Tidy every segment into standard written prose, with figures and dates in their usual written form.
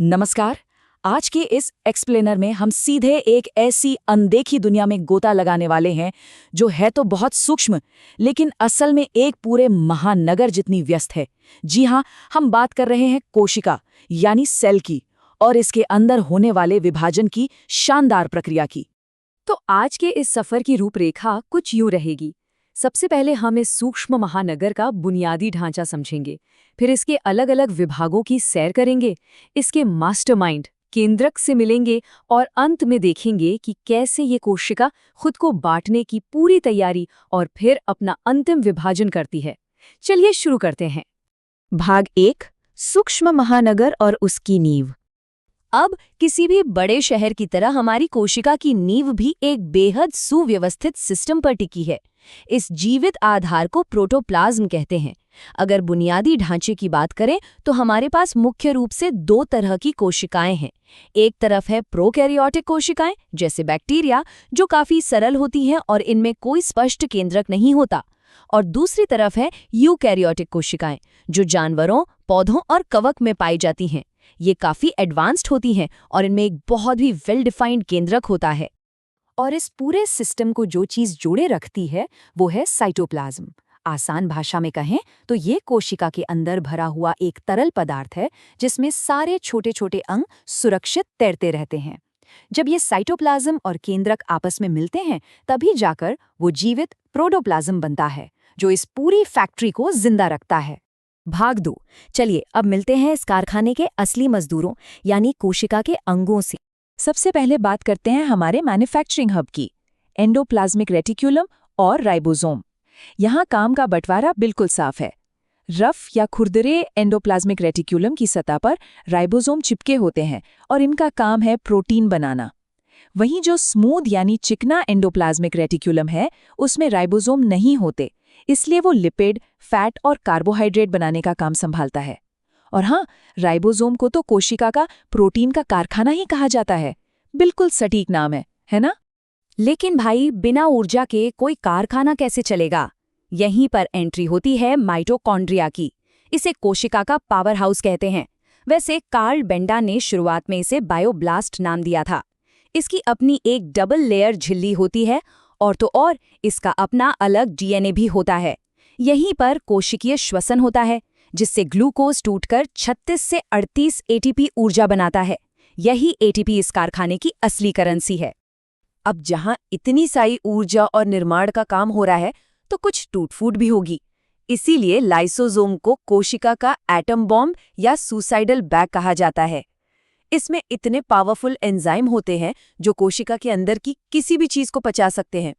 नमस्कार। आज के इस एक्सप्लेनर में हम सीधे एक ऐसी अनदेखी दुनिया में गोता लगाने वाले हैं जो है तो बहुत सूक्ष्म, लेकिन असल में एक पूरे महानगर जितनी व्यस्त है। जी हाँ, हम बात कर रहे हैं कोशिका यानी सेल की, और इसके अंदर होने वाले विभाजन की शानदार प्रक्रिया की। तो आज के इस सफर की रूपरेखा कुछ यूं रहेगी। सबसे पहले हम इस सूक्ष्म महानगर का बुनियादी ढांचा समझेंगे, फिर इसके अलग अलग विभागों की सैर करेंगे, इसके मास्टरमाइंड केंद्रक से मिलेंगे और अंत में देखेंगे कि कैसे ये कोशिका खुद को बांटने की पूरी तैयारी और फिर अपना अंतिम विभाजन करती है। चलिए शुरू करते हैं। भाग 1 सूक्ष्म महानगर और उसकी नींव। अब किसी भी बड़े शहर की तरह हमारी कोशिका की नींव भी एक बेहद सुव्यवस्थित सिस्टम पर टिकी है। इस जीवित आधार को प्रोटोप्लाज्म कहते हैं। अगर बुनियादी ढांचे की बात करें तो हमारे पास मुख्य रूप से दो तरह की कोशिकाएं हैं। एक तरफ है प्रोकैरियोटिक कोशिकाएं जैसे बैक्टीरिया, जो काफी सरल होती हैं और इनमें कोई स्पष्ट केंद्रक नहीं होता, और दूसरी तरफ है यूकैरियोटिक कोशिकाएं जो जानवरों, पौधों और कवक में पाई जाती हैं। ये काफी एडवांस्ड होती हैं और इनमें एक बहुत ही वेल डिफाइंड केंद्रक होता है। और इस पूरे सिस्टम को जो चीज जोड़े रखती है वो है साइटोप्लाज्म। आसान भाषा में कहें तो ये कोशिका के अंदर भरा हुआ एक तरल पदार्थ है जिसमें सारे छोटे छोटे अंग सुरक्षित तैरते रहते हैं। जब ये साइटोप्लाज्म और केंद्रक आपस में मिलते हैं तभी जाकर वो जीवित प्रोटोप्लाज्म बनता है, जो इस पूरी फैक्ट्री को जिंदा रखता है। भाग 2। चलिए अब मिलते हैं इस कारखाने के असली मजदूरों यानी कोशिका के अंगों से। सबसे पहले बात करते हैं हमारे मैन्युफैक्चरिंग हब की, एंडोप्लाज्मिक रेटिक्यूलम और राइबोसोम। यहाँ काम का बंटवारा बिल्कुल साफ है। रफ या खुरदरे एंडोप्लाज्मिक रेटिक्यूलम की सतह पर राइबोसोम चिपके होते हैं और इनका काम है प्रोटीन बनाना। वहीं जो स्मूथ यानी चिकना एंडोप्लाज्मिक रेटिक्यूलम है उसमें राइबोसोम नहीं होते, इसलिए वो लिपिड, फैट और कार्बोहाइड्रेट बनाने का काम संभालता है। और हाँ, राइबोसोम को तो कोशिका का प्रोटीन का कारखाना ही कहा जाता है। बिल्कुल सटीक नाम है ना? लेकिन भाई, बिना ऊर्जा के कोई कारखाना कैसे चलेगा? यहीं पर एंट्री होती है माइटोकॉन्ड्रिया की। इसे कोशिका का पावर हाउस कहते हैं। वैसे कार्ल बेंडा ने शुरुआत में इसे बायोब्लास्ट नाम दिया था। इसकी अपनी एक डबल लेयर झिल्ली होती है और तो और इसका अपना अलग डीएनए भी होता है। यहीं पर कोशिकीय श्वसन होता है जिससे ग्लूकोज टूटकर 36 से 38 एटीपी ऊर्जा बनाता है। यही एटीपी इस कारखाने की असली करेंसी है। अब जहां इतनी सारी ऊर्जा और निर्माण का काम हो रहा है तो कुछ टूट-फूट भी होगी। इसीलिए लाइसोसोम को कोशिका का एटम बॉम्ब या सुसाइडल बैग कहा जाता है। इसमें इतने पावरफुल एंजाइम होते हैं जो कोशिका के अंदर की किसी भी चीज को पचा सकते हैं।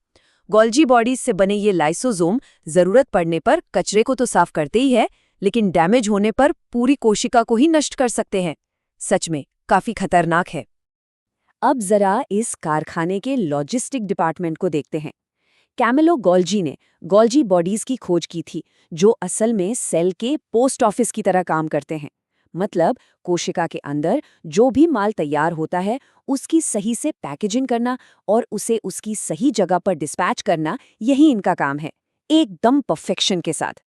गोल्जी बॉडीज से बने ये लाइसोसोम जरूरत पड़ने पर कचरे को तो साफ करते ही है, लेकिन डैमेज होने पर पूरी कोशिका को ही नष्ट कर सकते हैं। सच में काफी खतरनाक है। अब जरा इस कारखाने के लॉजिस्टिक डिपार्टमेंट को देखते हैं। कैमिलो गोल्जी ने गोल्जी बॉडीज की खोज की थी, जो असल में सेल के पोस्ट ऑफिस की तरह काम करते हैं। मतलब कोशिका के अंदर जो भी माल तैयार होता है उसकी सही से पैकेजिंग करना और उसे उसकी सही जगह पर डिस्पैच करना, यही इनका काम है, एकदम परफेक्शन के साथ।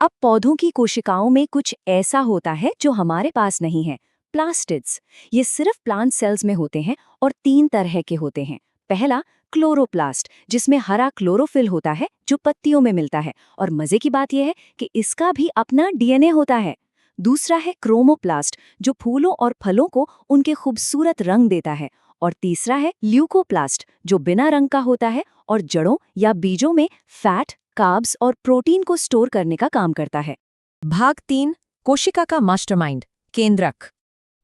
अब पौधों की कोशिकाओं में कुछ ऐसा होता है जो हमारे पास नहीं है, प्लास्टिड्स। ये सिर्फ प्लांट सेल्स में होते हैं और 3 तरह के होते हैं। पहला क्लोरोप्लास्ट, जिसमें हरा क्लोरोफिल होता है जो पत्तियों में मिलता है, और मजे की बात यह है कि इसका भी अपना डीएनए होता है। दूसरा है क्रोमोप्लास्ट, जो फूलों और फलों को उनके खूबसूरत रंग देता है। और तीसरा है ल्यूकोप्लास्ट, जो बिना रंग का होता है और जड़ों या बीजों में फैट, कार्ब्स और प्रोटीन को स्टोर करने का काम करता है। भाग 3 कोशिका का मास्टरमाइंड, केंद्रक।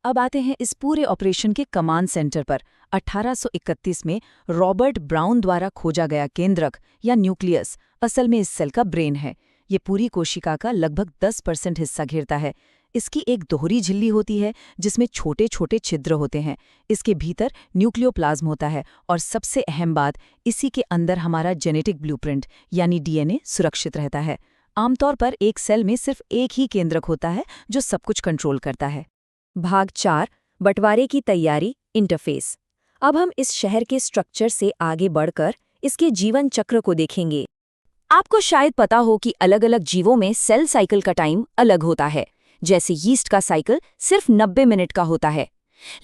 अब आते हैं इस पूरे ऑपरेशन के कमांड सेंटर पर। 1831 में रॉबर्ट ब्राउन द्वारा खोजा गया केंद्रक या न्यूक्लियस असल में इस सेल का ब्रेन है। ये पूरी कोशिका का लगभग 10% हिस्सा घेरता है। इसकी एक दोहरी झिल्ली होती है जिसमें छोटे छोटे छिद्र होते हैं। इसके भीतर न्यूक्लियोप्लाज्म होता है और सबसे अहम बात, इसी के अंदर हमारा जेनेटिक ब्लूप्रिंट यानी डीएनए सुरक्षित रहता है। आमतौर पर एक सेल में सिर्फ एक ही केंद्रक होता है जो सब कुछ कंट्रोल करता है। भाग 4 बंटवारे की तैयारी, इंटरफेस। अब हम इस शहर के स्ट्रक्चर से आगे बढ़कर इसके जीवन चक्र को देखेंगे। आपको शायद पता हो कि अलग अलग जीवों में सेल साइकिल का टाइम अलग होता है। जैसे यीस्ट का साइकिल सिर्फ 90 मिनट का होता है।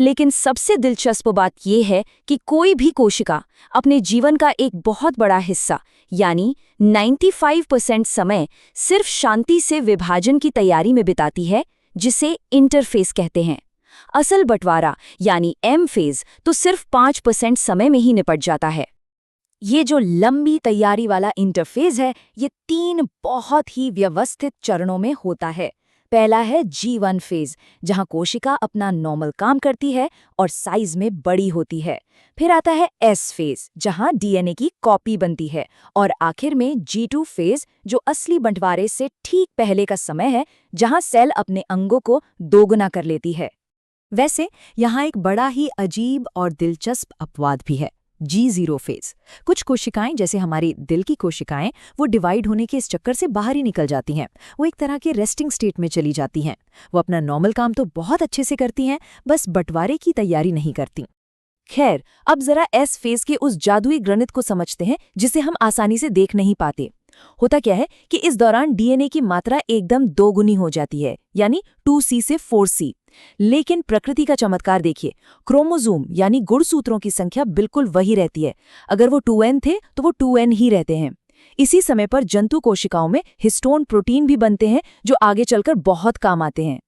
लेकिन सबसे दिलचस्प बात यह है कि कोई भी कोशिका अपने जीवन का एक बहुत बड़ा हिस्सा यानी 95% समय सिर्फ शांति से विभाजन की तैयारी में बिताती है, जिसे इंटरफेज कहते हैं। असल बंटवारा यानी एम फेज तो सिर्फ 5% समय में ही निपट जाता है। ये जो लंबी तैयारी वाला इंटरफेज है, ये 3 बहुत ही व्यवस्थित चरणों में होता है। पहला है G1 फेज, जहां कोशिका अपना नॉर्मल काम करती है और साइज में बड़ी होती है। फिर आता है S फेज, जहां डीएनए की कॉपी बनती है। और आखिर में G2 फेज, जो असली बंटवारे से ठीक पहले का समय है, जहां सेल अपने अंगों को दोगुना कर लेती है। वैसे यहाँ एक बड़ा ही अजीब और दिलचस्प अपवाद भी है, G0 फेज। कुछ कोशिकाएं, जैसे हमारी दिल की कोशिकाएं, वो डिवाइड होने के इस चक्कर से बाहर ही निकल जाती हैं। वो एक तरह के रेस्टिंग स्टेट में चली जाती हैं। वो अपना नॉर्मल काम तो बहुत अच्छे से करती हैं, बस बंटवारे की तैयारी नहीं करती। खैर, अब जरा एस फेज के उस जादुई गणित को समझते हैं, जिसे हम आसानी से देख नहीं पाते। होता क्या है कि इस दौरान डीएनए की मात्रा एकदम दोगुनी हो जाती है, यानी 2C से 4C। लेकिन प्रकृति का चमत्कार देखिए, क्रोमोसोम यानी गुणसूत्रों की संख्या बिल्कुल वही रहती है। अगर वो 2N थे तो वो 2N ही रहते हैं। इसी समय पर जंतु कोशिकाओं में हिस्टोन प्रोटीन भी बनते हैं, जो आगे चलकर बहुत काम आते हैं।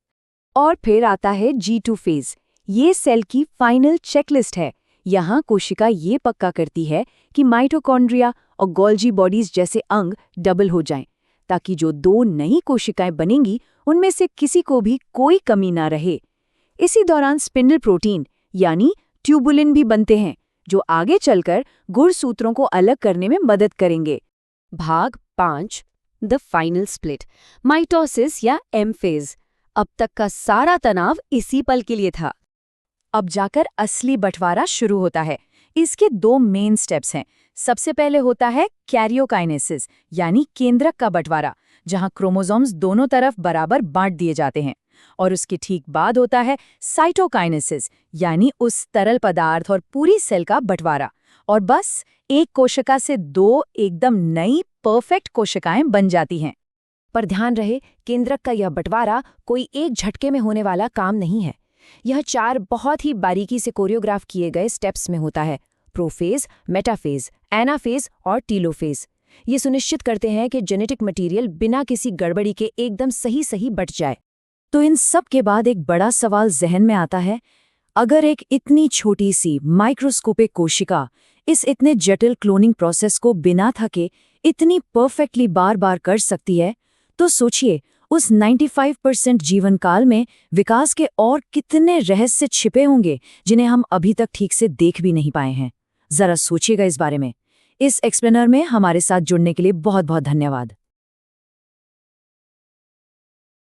और फिर आता है G2 फेज। ये सेल की फाइनल चेकलिस्ट है। यहाँ कोशिका ये पक्का करती है कि माइटोकॉन्ड्रिया और गोल्जी बॉडीज जैसे अंग डबल हो जाएं, ताकि जो 2 नई कोशिकाएं बनेंगी उनमें से किसी को भी कोई कमी ना रहे। इसी दौरान स्पिंडल प्रोटीन यानी ट्यूबुलिन भी बनते हैं, जो आगे चलकर गुणसूत्रों को अलग करने में मदद करेंगे। भाग 5, द फाइनल स्प्लिट, माइटोसिस या एम फेज। अब तक का सारा तनाव इसी पल के लिए था। अब जाकर असली बंटवारा शुरू होता है। इसके 2 मेन स्टेप्स हैं। सबसे पहले होता है कैरियोकाइनेसिस, यानी केंद्रक का बंटवारा, जहां क्रोमोसोम्स दोनों तरफ बराबर बांट दिए जाते हैं। और उसके ठीक बाद होता है साइटोकाइनेसिस, यानी उस तरल पदार्थ और पूरी सेल का बंटवारा। और बस एक कोशिका से 2 एकदम नई परफेक्ट कोशिकाएं बन जाती हैं। पर ध्यान रहे, केंद्रक का यह बंटवारा कोई एक झटके में होने वाला काम नहीं है। यह 4 बहुत ही बारीकी से कोरियोग्राफ किए गए स्टेप्स में होता है: प्रोफेज, मेटाफेज, एनाफेज और टीलोफेज। ये सुनिश्चित करते हैं कि जेनेटिक मटेरियल बिना किसी गड़बड़ी के एकदम सही बट जाए। तो इन सब के बाद एक बड़ा सवाल जहन में आता है, अगर एक इतनी छोटी सी माइक्रोस्कोपिक कोशिका इस इतने जटिल क्लोनिंग प्रोसेस को बिना थके इतनी परफेक्टली बार-बार कर सकती है, तो सोचिए उस 95% जीवन काल में विकास के और कितने रहस्य छिपे होंगे, जिन्हें हम अभी तक ठीक से देख भी नहीं पाए हैं। जरा सोचिएगा इस बारे में। इस एक्सप्लेनर में हमारे साथ जुड़ने के लिए बहुत बहुत धन्यवाद।